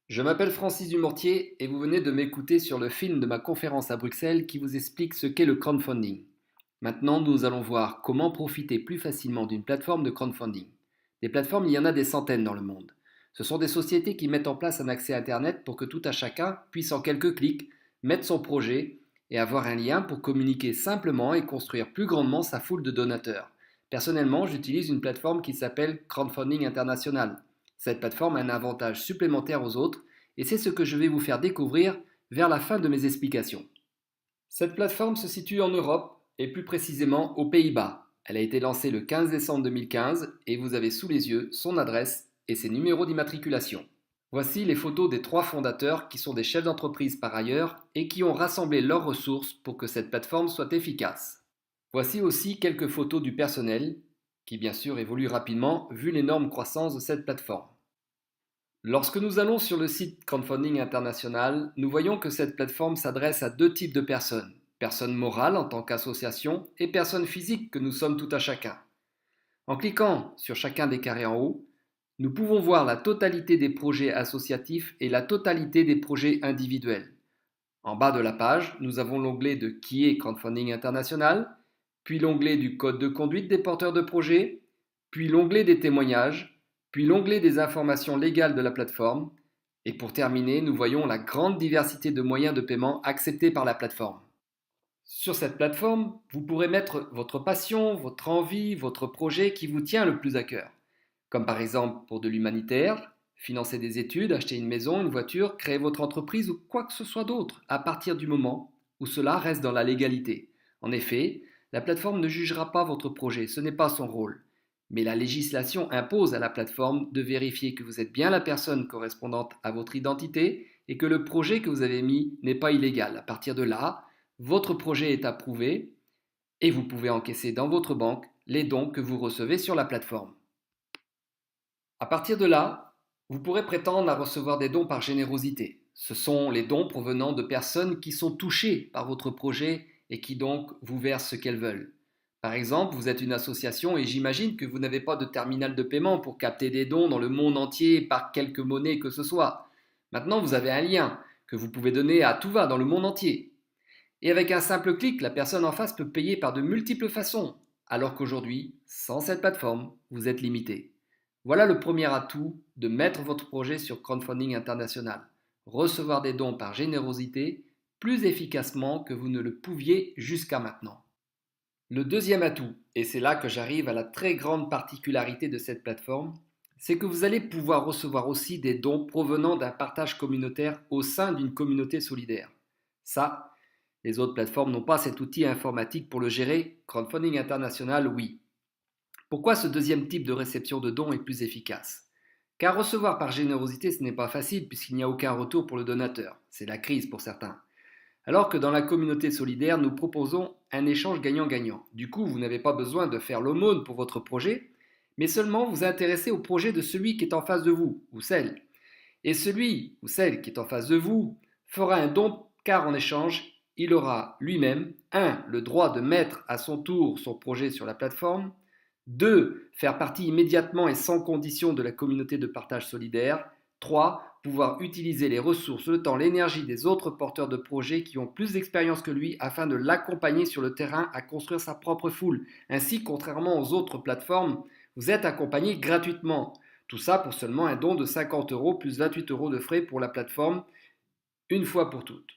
Je m'appelle Francis Dumortier et vous venez de m'écouter sur le film de ma conférence à Bruxelles qui vous explique ce qu'est le crowdfunding. Maintenant, nous allons voir comment profiter plus facilement d'une plateforme de crowdfunding. Des plateformes, il y en a des centaines dans le monde. Ce sont des sociétés qui mettent en place un accès Internet pour que tout à chacun puisse en quelques clics mettre son projet et avoir un lien pour communiquer simplement et construire plus grandement sa foule de donateurs. Personnellement, j'utilise une plateforme qui s'appelle Crowdfunding International. Cette plateforme a un avantage supplémentaire aux autres et c'est ce que je vais vous faire découvrir vers la fin de mes explications. Cette plateforme se situe en Europe et plus précisément aux Pays-Bas. Elle a été lancée le 15 décembre 2015 et vous avez sous les yeux son adresse et ses numéros d'immatriculation. Voici les photos des trois fondateurs qui sont des chefs d'entreprise par ailleurs et qui ont rassemblé leurs ressources pour que cette plateforme soit efficace. Voici aussi quelques photos du personnel qui bien sûr évolue rapidement vu l'énorme croissance de cette plateforme. Lorsque nous allons sur le site Crowdfunding International, nous voyons que cette plateforme s'adresse à deux types de personnes. Personnes morales en tant qu'association et personnes physiques que nous sommes tout à chacun. En cliquant sur chacun des carrés en haut, nous pouvons voir la totalité des projets associatifs et la totalité des projets individuels. En bas de la page, nous avons l'onglet de Qui est Crowdfunding International, puis l'onglet du code de conduite des porteurs de projets, puis l'onglet des témoignages, puis l'onglet des informations légales de la plateforme, et pour terminer, nous voyons la grande diversité de moyens de paiement acceptés par la plateforme. Sur cette plateforme, vous pourrez mettre votre passion, votre envie, votre projet qui vous tient le plus à cœur, comme par exemple pour de l'humanitaire, financer des études, acheter une maison, une voiture, créer votre entreprise ou quoi que ce soit d'autre, à partir du moment où cela reste dans la légalité. En effet, la plateforme ne jugera pas votre projet, ce n'est pas son rôle. Mais la législation impose à la plateforme de vérifier que vous êtes bien la personne correspondante à votre identité et que le projet que vous avez mis n'est pas illégal. À partir de là, votre projet est approuvé et vous pouvez encaisser dans votre banque les dons que vous recevez sur la plateforme. À partir de là, vous pourrez prétendre à recevoir des dons par générosité. Ce sont les dons provenant de personnes qui sont touchées par votre projet et qui donc vous versent ce qu'elles veulent. Par exemple, vous êtes une association et j'imagine que vous n'avez pas de terminal de paiement pour capter des dons dans le monde entier par quelque monnaie que ce soit. Maintenant, vous avez un lien que vous pouvez donner à tout va dans le monde entier. Et avec un simple clic, la personne en face peut payer par de multiples façons, alors qu'aujourd'hui, sans cette plateforme, vous êtes limité. Voilà le premier atout de mettre votre projet sur Crowdfunding International. Recevoir des dons par générosité plus efficacement que vous ne le pouviez jusqu'à maintenant. Le deuxième atout, et c'est là que j'arrive à la très grande particularité de cette plateforme, c'est que vous allez pouvoir recevoir aussi des dons provenant d'un partage communautaire au sein d'une communauté solidaire. Ça, les autres plateformes n'ont pas cet outil informatique pour le gérer. Crowdfunding International, oui. Pourquoi ce deuxième type de réception de dons est plus efficace? Car recevoir par générosité, ce n'est pas facile puisqu'il n'y a aucun retour pour le donateur. C'est la crise pour certains. Alors que dans la communauté solidaire, nous proposons un échange gagnant-gagnant. Du coup, vous n'avez pas besoin de faire l'aumône pour votre projet, mais seulement vous intéresser au projet de celui qui est en face de vous, ou celle. Et celui ou celle qui est en face de vous fera un don car en échange, il aura lui-même 1. Le droit de mettre à son tour son projet sur la plateforme, 2. Faire partie immédiatement et sans condition de la communauté de partage solidaire, 3. Pouvoir utiliser les ressources, le temps, l'énergie des autres porteurs de projets qui ont plus d'expérience que lui afin de l'accompagner sur le terrain à construire sa propre foule. Ainsi, contrairement aux autres plateformes, vous êtes accompagné gratuitement. Tout ça pour seulement un don de 50 euros plus 28 euros de frais pour la plateforme, une fois pour toutes.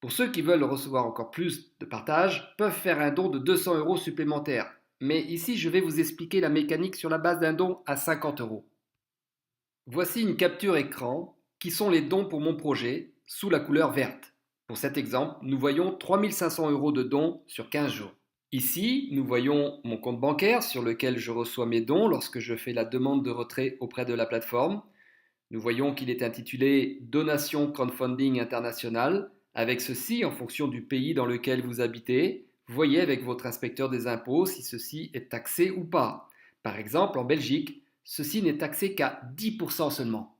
Pour ceux qui veulent recevoir encore plus de partage, peuvent faire un don de 200 euros supplémentaires. Mais ici, je vais vous expliquer la mécanique sur la base d'un don à 50 euros. Voici une capture écran qui sont les dons pour mon projet sous la couleur verte. Pour cet exemple, nous voyons 3500 euros de dons sur 15 jours. Ici, nous voyons mon compte bancaire sur lequel je reçois mes dons lorsque je fais la demande de retrait auprès de la plateforme. Nous voyons qu'il est intitulé Donation Crowdfunding International. Avec ceci, en fonction du pays dans lequel vous habitez, voyez avec votre inspecteur des impôts si ceci est taxé ou pas. Par exemple, en Belgique, ceci n'est taxé qu'à 10% seulement.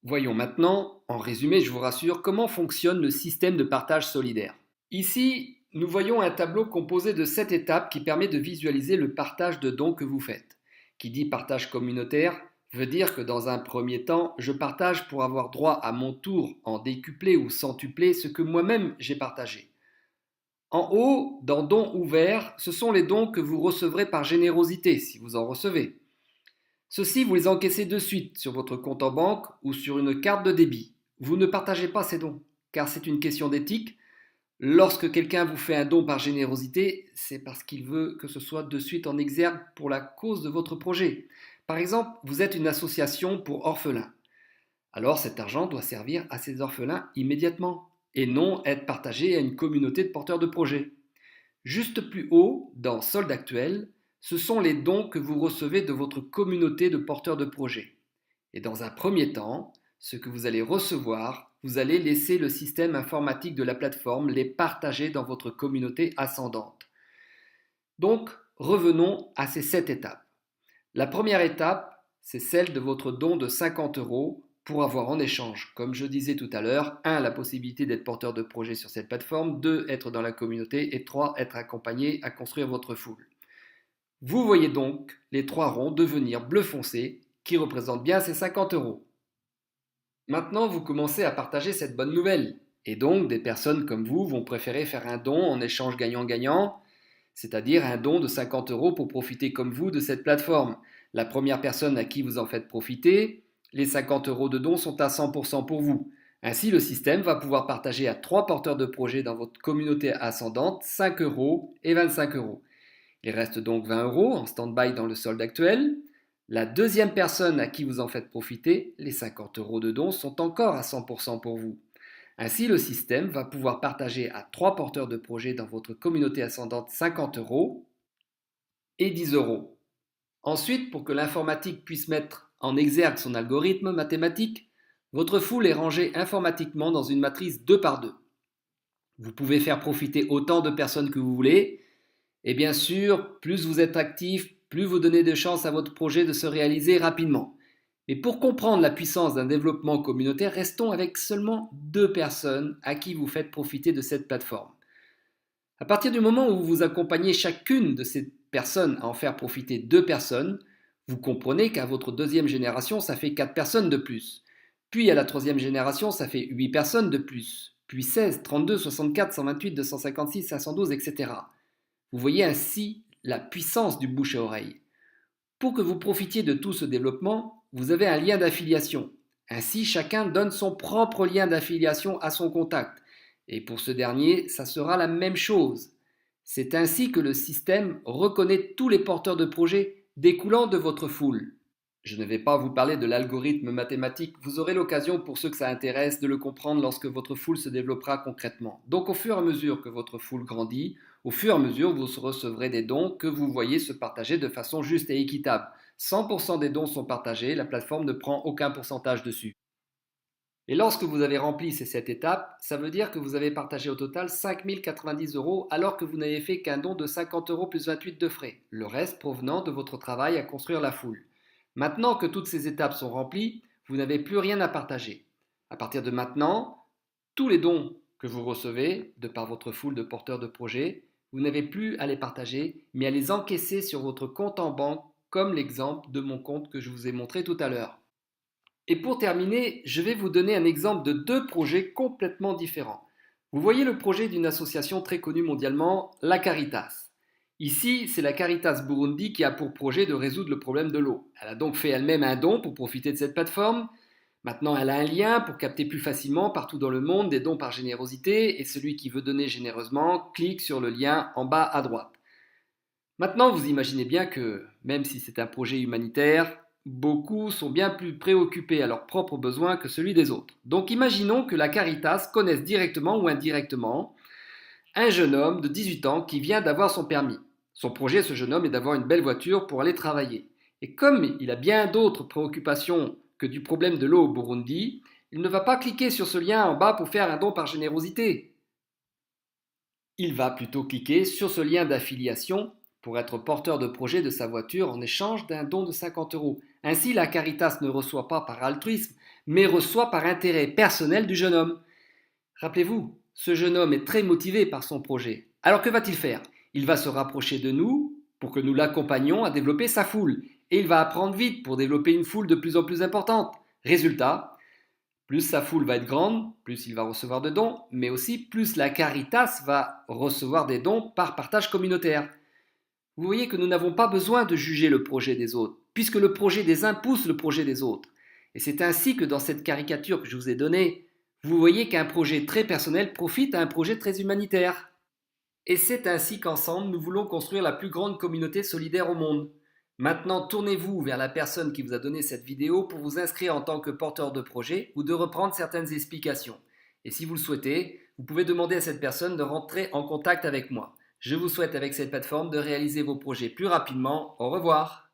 Voyons maintenant, en résumé, je vous rassure, comment fonctionne le système de partage solidaire. Ici, nous voyons un tableau composé de 7 étapes qui permet de visualiser le partage de dons que vous faites. Qui dit partage communautaire veut dire que dans un premier temps, je partage pour avoir droit à mon tour en décuplé ou centuplé ce que moi-même j'ai partagé. En haut, dans dons ouverts, ce sont les dons que vous recevrez par générosité, si vous en recevez. Ceux-ci, vous les encaissez de suite sur votre compte en banque ou sur une carte de débit. Vous ne partagez pas ces dons, car c'est une question d'éthique. Lorsque quelqu'un vous fait un don par générosité, c'est parce qu'il veut que ce soit de suite en exergue pour la cause de votre projet. Par exemple, vous êtes une association pour orphelins. Alors cet argent doit servir à ces orphelins immédiatement et non être partagé à une communauté de porteurs de projets. Juste plus haut, dans Solde actuel, ce sont les dons que vous recevez de votre communauté de porteurs de projets. Et dans un premier temps, ce que vous allez recevoir, vous allez laisser le système informatique de la plateforme les partager dans votre communauté ascendante. Donc, revenons à ces 7 étapes. La première étape, c'est celle de votre don de 50 euros pour avoir en échange, comme je disais tout à l'heure, 1. La possibilité d'être porteur de projet sur cette plateforme, 2. Être dans la communauté et 3. Être accompagné à construire votre foule. Vous voyez donc les 3 ronds devenir bleu foncé qui représentent bien ces 50 euros. Maintenant, vous commencez à partager cette bonne nouvelle. Et donc, des personnes comme vous vont préférer faire un don en échange gagnant-gagnant, c'est-à-dire un don de 50 euros pour profiter comme vous de cette plateforme. La première personne à qui vous en faites profiter, les 50 euros de don sont à 100% pour vous. Ainsi, le système va pouvoir partager à 3 porteurs de projets dans votre communauté ascendante 5 euros et 25 euros. Il reste donc 20 euros en stand-by dans le solde actuel. La deuxième personne à qui vous en faites profiter, les 50 euros de don sont encore à 100% pour vous. Ainsi, le système va pouvoir partager à 3 porteurs de projets dans votre communauté ascendante 50 euros et 10 euros. Ensuite, pour que l'informatique puisse mettre en exergue son algorithme mathématique, votre foule est rangée informatiquement dans une matrice 2 par 2. Vous pouvez faire profiter autant de personnes que vous voulez, et bien sûr, plus vous êtes actif, plus vous donnez de chances à votre projet de se réaliser rapidement. Mais pour comprendre la puissance d'un développement communautaire, restons avec seulement 2 personnes à qui vous faites profiter de cette plateforme. À partir du moment où vous accompagnez chacune de ces personnes à en faire profiter 2 personnes, vous comprenez qu'à votre deuxième génération, ça fait 4 personnes de plus. Puis à la troisième génération, ça fait 8 personnes de plus. Puis 16, 32, 64, 128, 256, 512, etc. Vous voyez ainsi la puissance du bouche à oreille. Pour que vous profitiez de tout ce développement, vous avez un lien d'affiliation. Ainsi, chacun donne son propre lien d'affiliation à son contact. Et pour ce dernier, ça sera la même chose. C'est ainsi que le système reconnaît tous les porteurs de projets découlant de votre foule. Je ne vais pas vous parler de l'algorithme mathématique, vous aurez l'occasion pour ceux que ça intéresse de le comprendre lorsque votre foule se développera concrètement. Donc au fur et à mesure que votre foule grandit, au fur et à mesure vous recevrez des dons que vous voyez se partager de façon juste et équitable. 100% des dons sont partagés, la plateforme ne prend aucun pourcentage dessus. Et lorsque vous avez rempli ces 7 étapes, ça veut dire que vous avez partagé au total 5 090 euros alors que vous n'avez fait qu'un don de 50 euros plus 28 de frais, le reste provenant de votre travail à construire la foule. Maintenant que toutes ces étapes sont remplies, vous n'avez plus rien à partager. À partir de maintenant, tous les dons que vous recevez, de par votre foule de porteurs de projets, vous n'avez plus à les partager, mais à les encaisser sur votre compte en banque, comme l'exemple de mon compte que je vous ai montré tout à l'heure. Et pour terminer, je vais vous donner un exemple de 2 projets complètement différents. Vous voyez le projet d'une association très connue mondialement, la Caritas. Ici, c'est la Caritas Burundi qui a pour projet de résoudre le problème de l'eau. Elle a donc fait elle-même un don pour profiter de cette plateforme. Maintenant, elle a un lien pour capter plus facilement partout dans le monde des dons par générosité et celui qui veut donner généreusement clique sur le lien en bas à droite. Maintenant, vous imaginez bien que, même si c'est un projet humanitaire, beaucoup sont bien plus préoccupés à leurs propres besoins que celui des autres. Donc imaginons que la Caritas connaisse directement ou indirectement un jeune homme de 18 ans qui vient d'avoir son permis. Son projet, ce jeune homme, est d'avoir une belle voiture pour aller travailler. Et comme il a bien d'autres préoccupations que du problème de l'eau au Burundi, il ne va pas cliquer sur ce lien en bas pour faire un don par générosité. Il va plutôt cliquer sur ce lien d'affiliation pour être porteur de projet de sa voiture en échange d'un don de 50 euros. Ainsi, la Caritas ne reçoit pas par altruisme, mais reçoit par intérêt personnel du jeune homme. Rappelez-vous, ce jeune homme est très motivé par son projet. Alors que va-t-il faire? Il va se rapprocher de nous pour que nous l'accompagnions à développer sa foule. Et il va apprendre vite pour développer une foule de plus en plus importante. Résultat, plus sa foule va être grande, plus il va recevoir de dons, mais aussi plus la Caritas va recevoir des dons par partage communautaire. Vous voyez que nous n'avons pas besoin de juger le projet des autres, puisque le projet des uns pousse le projet des autres. Et c'est ainsi que dans cette caricature que je vous ai donnée, vous voyez qu'un projet très personnel profite à un projet très humanitaire. Et c'est ainsi qu'ensemble, nous voulons construire la plus grande communauté solidaire au monde. Maintenant, tournez-vous vers la personne qui vous a donné cette vidéo pour vous inscrire en tant que porteur de projet ou de reprendre certaines explications. Et si vous le souhaitez, vous pouvez demander à cette personne de rentrer en contact avec moi. Je vous souhaite avec cette plateforme de réaliser vos projets plus rapidement. Au revoir.